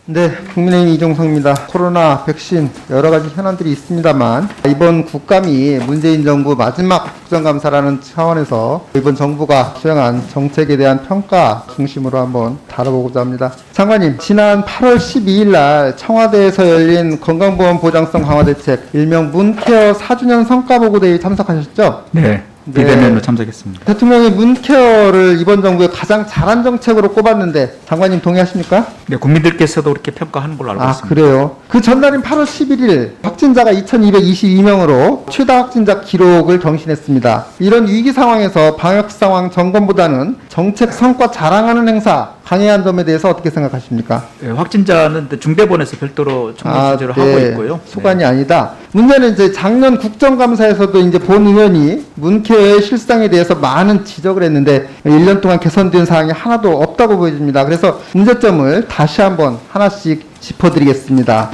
네, 국민의힘 이종성입니다. 코로나, 백신 여러 가지 현안들이 있습니다만 이번 국감이 문재인 정부 마지막 국정감사라는 차원에서 이번 정부가 수행한 정책에 대한 평가 중심으로 한번 다뤄보고자 합니다. 장관님, 지난 8월 12일 날 청와대에서 열린 건강보험 보장성 강화 대책 일명 문케어 4주년 성과보고대회에 참석하셨죠? 네. 비대면으로 참석했습니다. 대통령이 문케어를 이번 정부의 가장 잘한 정책으로 꼽았는데 장관님 동의하십니까? 네, 국민들께서도 그렇게 평가하는 걸로 알고 있습니다. 그래요. 그 전날인 8월 11일 확진자가 2222명으로 최다 확진자 기록을 경신했습니다. 이런 위기 상황에서 방역 상황 점검보다는 정책 성과 자랑하는 행사 강행한 점에 대해서 어떻게 생각하십니까? 네, 확진자는 중대본에서 별도로 총괄 조제를 하고 있고요. 소관이 네. 아니다. 문제는 이제 작년 국정감사에서도 이제 본 의원이 문케어의 실상에 대해서 많은 지적을 했는데 1년 동안 개선된 사항이 하나도 없다고 보여집니다. 그래서 문제점을 다시 한번 하나씩 짚어드리겠습니다.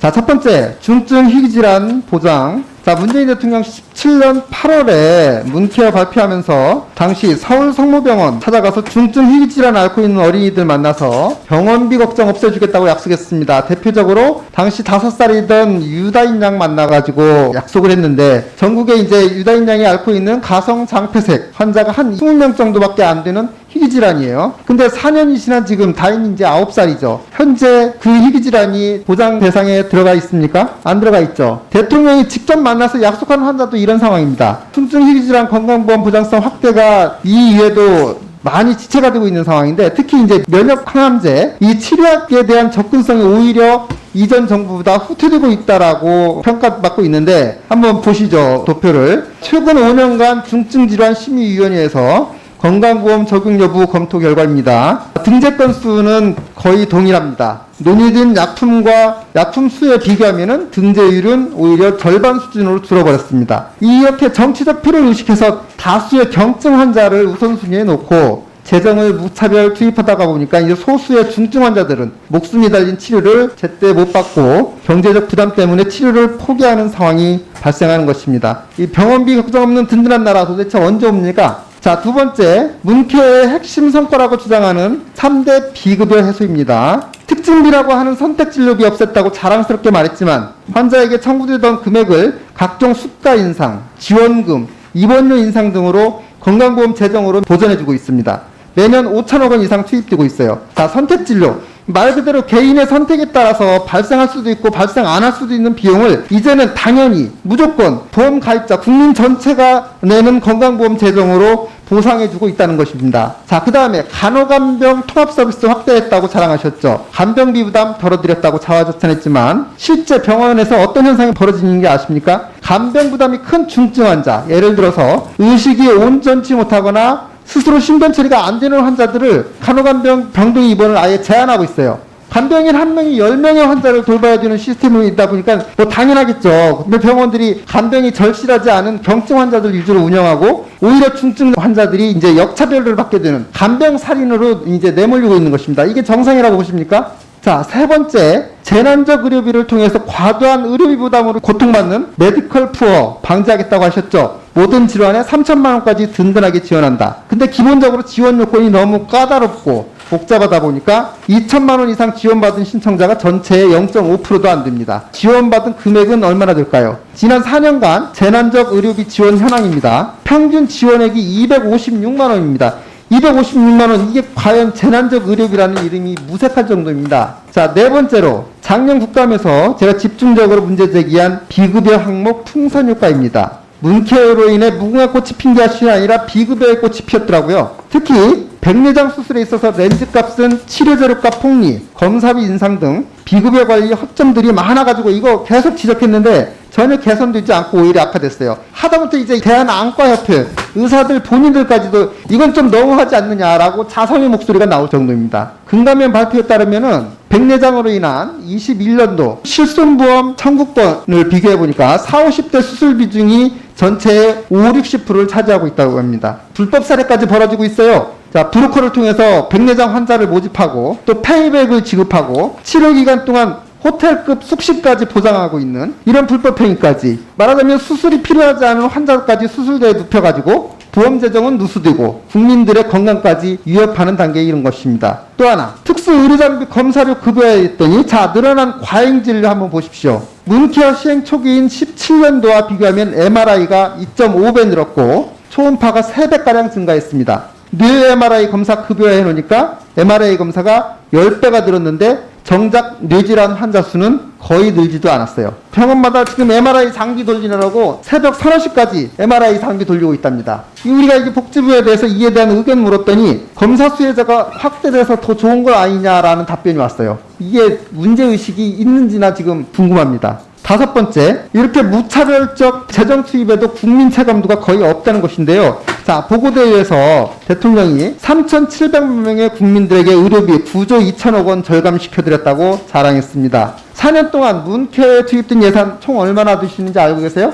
자, 첫 번째, 중증 희귀질환 보장. 자, 문재인 대통령 17년 8월에 문케어 발표하면서 당시 서울 성모병원 찾아가서 중증 희귀질환을 앓고 있는 어린이들 만나서 병원비 걱정 없애주겠다고 약속했습니다. 대표적으로 당시 5살이던 유다인 양 만나가지고 약속을 했는데 전국에 이제 유다인 양이 앓고 있는 가성 장폐색 환자가 한 20명 정도밖에 안 되는 희귀질환이에요. 근데 4년이 지난 지금 다인이 이제 9살이죠. 현재 그 희귀질환이 보장 대상에 들어가 있습니까? 안 들어가 있죠. 대통령이 직접 만나서 약속한 환자도 이런 상황입니다. 중증 희귀질환 건강보험 보장성 확대가 이외에도 많이 지체가 되고 있는 상황인데 특히 이제 면역 항암제 이 치료약에 대한 접근성이 오히려 이전 정부보다 후퇴되고 있다라고 평가받고 있는데 한번 보시죠. 도표를. 최근 5년간 중증질환 심의위원회에서 건강보험 적용 여부 검토 결과입니다. 등재 건수는 거의 동일합니다. 논의된 약품과 약품 수에 비교하면 등재율은 오히려 절반 수준으로 줄어버렸습니다. 이렇게 정치적 필요를 의식해서 다수의 경증 환자를 우선순위에 놓고 재정을 무차별 투입하다가 보니까 이제 소수의 중증 환자들은 목숨이 달린 치료를 제때 못 받고 경제적 부담 때문에 치료를 포기하는 상황이 발생하는 것입니다. 이 병원비 걱정 없는 든든한 나라 도대체 언제 옵니까? 자, 두 번째, 문케어의 핵심 성과라고 주장하는 3대 비급여 해소입니다. 특징비라고 하는 선택진료비 없앴다고 자랑스럽게 말했지만 환자에게 청구되던 금액을 각종 수가 인상, 지원금, 입원료 인상 등으로 건강보험 재정으로 보전해주고 있습니다. 매년 5천억 원 이상 투입되고 있어요. 자, 선택진료. 말 그대로 개인의 선택에 따라서 발생할 수도 있고 발생 안 할 수도 있는 비용을 이제는 당연히 무조건 보험 가입자 국민 전체가 내는 건강보험 재정으로 보상해주고 있다는 것입니다. 자, 그 다음에 간호간병 통합서비스 확대했다고 자랑하셨죠. 간병비 부담 덜어드렸다고 자화자찬했지만 실제 병원에서 어떤 현상이 벌어지는 게 아십니까? 간병 부담이 큰 중증 환자, 예를 들어서 의식이 온전치 못하거나 스스로 신변 처리가 안 되는 환자들을 간호간병 병동 입원을 아예 제한하고 있어요. 간병인 한 명이 10명의 환자를 돌봐야 되는 시스템이다 보니까 뭐 당연하겠죠. 근데 병원들이 간병이 절실하지 않은 경증 환자들 위주로 운영하고 오히려 중증 환자들이 이제 역차별을 받게 되는 간병 살인으로 이제 내몰리고 있는 것입니다. 이게 정상이라고 보십니까? 자, 세 번째, 재난적 의료비를 통해서 과도한 의료비 부담으로 고통받는 메디컬 푸어 방지하겠다고 하셨죠. 모든 질환에 3천만 원까지 든든하게 지원한다. 근데 기본적으로 지원 요건이 너무 까다롭고 복잡하다 보니까 2천만 원 이상 지원받은 신청자가 전체의 0.5%도 안 됩니다. 지원받은 금액은 얼마나 될까요? 지난 4년간 재난적 의료비 지원 현황입니다. 평균 지원액이 256만 원입니다. 256만 원, 이게 과연 재난적 의료비라는 이름이 무색할 정도입니다. 자, 네 번째로 작년 국감에서 제가 집중적으로 문제 제기한 비급여 항목 풍선 효과입니다. 문케어로 인해 무궁화꽃이 핀 것이 아니라 비급여의 꽃이 피었더라고요. 특히 백내장 수술에 있어서 렌즈 값은 치료 재료값 폭리, 검사비 인상 등 비급여 관리 허점들이 많아가지고 이거 계속 지적했는데 전혀 개선되지 않고 오히려 악화됐어요. 하다못해 이제 대한안과협회 의사들 본인들까지도 이건 좀 너무하지 않느냐라고 자성의 목소리가 나올 정도입니다. 금감면 발표에 따르면은 백내장으로 인한 21년도 실손보험 청구권을 비교해보니까 40, 50대 수술 비중이 전체의 50-60%를 차지하고 있다고 합니다. 불법 사례까지 벌어지고 있어요. 자, 브로커를 통해서 백내장 환자를 모집하고 또 페이백을 지급하고 치료 기간 동안 호텔급 숙식까지 보장하고 있는 이런 불법 행위까지, 말하자면 수술이 필요하지 않은 환자까지 수술대에 눕혀가지고 보험 재정은 누수되고 국민들의 건강까지 위협하는 단계에 이른 것입니다. 또 하나, 특수 의료장비 검사료 급여에 했더니 자, 늘어난 과잉진료 한번 보십시오. 문케어 시행 초기인 17년도와 비교하면 MRI가 2.5배 늘었고 초음파가 3배가량 증가했습니다. 뇌 MRI 검사 급여에 해놓으니까 MRI 검사가 10배가 늘었는데 정작 뇌질환 환자 수는 거의 늘지도 않았어요. 병원마다 지금 MRI 장비 돌리느라고 새벽 3시까지 MRI 장비 돌리고 있답니다. 우리가 이게 복지부에 대해서 이에 대한 의견 물었더니 검사 수혜자가 확대돼서 더 좋은 거 아니냐라는 답변이 왔어요. 이게 문제의식이 있는지나 지금 궁금합니다. 다섯 번째, 이렇게 무차별적 재정 투입에도 국민 체감도가 거의 없다는 것인데요. 자, 보고대회에서 대통령이 3,700만 명의 국민들에게 의료비 9조 2천억 원 절감시켜드렸다고 자랑했습니다. 4년 동안 문케어에 투입된 예산 총 얼마나 드시는지 알고 계세요?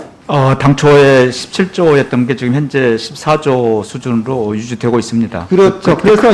당초에 17조였던 게 지금 현재 14조 수준으로 유지되고 있습니다. 그렇죠. 그래서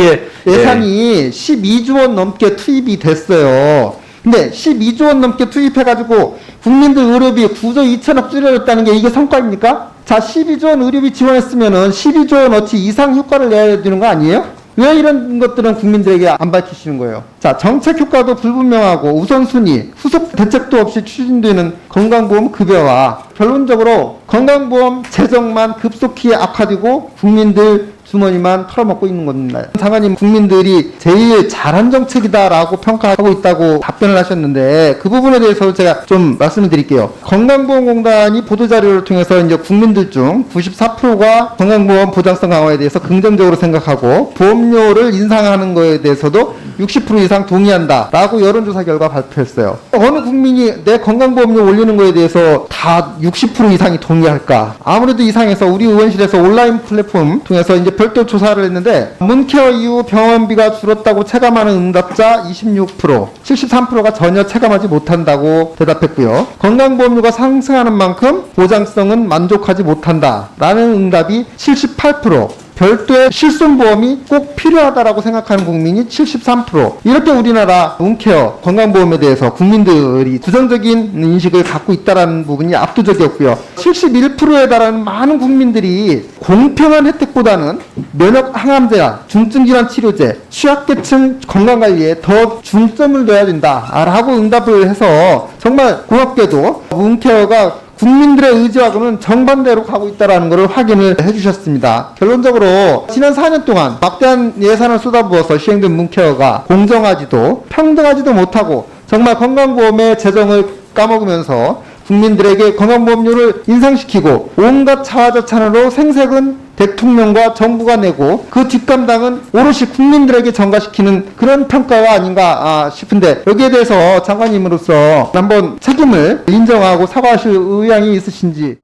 예산이 12조 원 넘게 투입이 됐어요. 근데 12조 원 넘게 투입해가지고 국민들 의료비 9조 2천억 줄여줬다는 게 이게 성과입니까? 자, 12조 원 의료비 지원했으면은 12조 원어치 이상 효과를 내야 되는 거 아니에요? 왜 이런 것들은 국민들에게 안 밝히시는 거예요? 자, 정책 효과도 불분명하고 우선순위, 후속 대책도 없이 추진되는 건강보험 급여와 결론적으로 건강보험 재정만 급속히 악화되고 국민들 주머니만 털어먹고 있는 겁니다. 장관님, 국민들이 제일 잘한 정책이다라고 평가하고 있다고 답변을 하셨는데 그 부분에 대해서 제가 좀 말씀을 드릴게요. 건강보험공단이 보도자료를 통해서 이제 국민들 중 94%가 건강보험 보장성 강화에 대해서 긍정적으로 생각하고 보험료를 인상하는 거에 대해서도 60% 이상 동의한다라고 여론조사 결과 발표했어요. 어느 국민이 내 건강보험료 올리는 거에 대해서 다 60% 이상이 동의할까? 아무래도 이상해서 우리 의원실에서 온라인 플랫폼 통해서 이제 별도 조사를 했는데 문케어 이후 병원비가 줄었다고 체감하는 응답자 26%, 73%가 전혀 체감하지 못한다고 대답했고요. 건강보험료가 상승하는 만큼 보장성은 만족하지 못한다라는 응답이 78%, 별도의 실손보험이 꼭 필요하다라고 생각하는 국민이 73%. 이렇게 우리나라 문케어 건강보험에 대해서 국민들이 부정적인 인식을 갖고 있다는 부분이 압도적이었고요. 71%에 달하는 많은 국민들이 공평한 혜택보다는 면역 항암제약, 중증질환 치료제, 취약계층 건강관리에 더 중점을 둬야 된다라고 응답을 해서 정말 고맙게도 문케어가 국민들의 의지하고는 정반대로 가고 있다는 것을 확인을 해주셨습니다. 결론적으로 지난 4년 동안 막대한 예산을 쏟아부어서 시행된 문케어가 공정하지도 평등하지도 못하고 정말 건강보험의 재정을 까먹으면서 국민들에게 건강보험료를 인상시키고 온갖 자화자찬으로 생색은 대통령과 정부가 내고 그 뒷감당은 오롯이 국민들에게 전가시키는 그런 평가가 아닌가 싶은데 여기에 대해서 장관님으로서 한번 책임을 인정하고 사과하실 의향이 있으신지.